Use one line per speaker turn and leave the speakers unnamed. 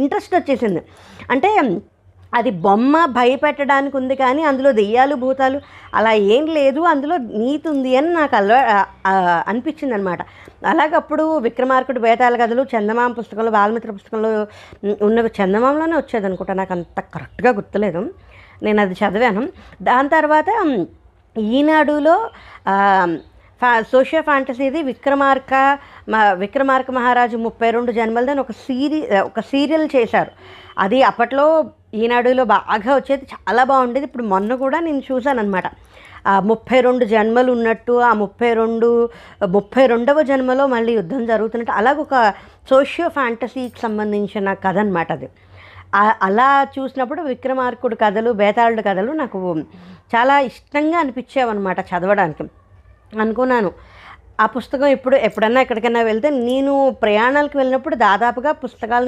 Interest వచ్చేసింది. అంటే అది బొమ్మ భయపెట్టడానికి ఉంది కానీ అందులో దెయ్యాలు భూతాలు అలా ఏం లేదు, అందులో నీతి ఉంది అని నాకు అనిపించింది అనమాట. అలాగప్పుడు విక్రమార్కుడు బేతాళ కథలు చందమామ పుస్తకంలో, వాల్మీకి పుస్తకంలో ఉన్న చందమామలోనే వచ్చేది అనుకుంటా, నాకు అంత కరెక్ట్గా గుర్తులేదు, నేను అది చదివాను. దాని తర్వాత ఈనాడులో సోషియో ఫ్యాంటసీది విక్రమార్క మహారాజు 32 జన్మలదని ఒక సీరియల్ చేశారు. అది అప్పట్లో ఈనాడులో బాగా వచ్చేది, చాలా బాగుండేది. ఇప్పుడు మొన్న కూడా నేను చూశాను అనమాట. 32 జన్మలు ఉన్నట్టు, ఆ 32వ జన్మలో మళ్ళీ యుద్ధం జరుగుతున్నట్టు, అలాగొక సోషియో ఫ్యాంటసీకి సంబంధించిన కథ అనమాట అది. అలా చూసినప్పుడు విక్రమార్కుడు కథలు, బేతాళుడు కథలు నాకు చాలా ఇష్టంగా అనిపించేవన్నమాట చదవడానికి. అనుకున్నాను ఆ పుస్తకం ఎప్పుడన్నా ఎక్కడికైనా వెళ్తే, నేను ప్రయాణాలకు వెళ్ళినప్పుడు దాదాపుగా పుస్తకాలు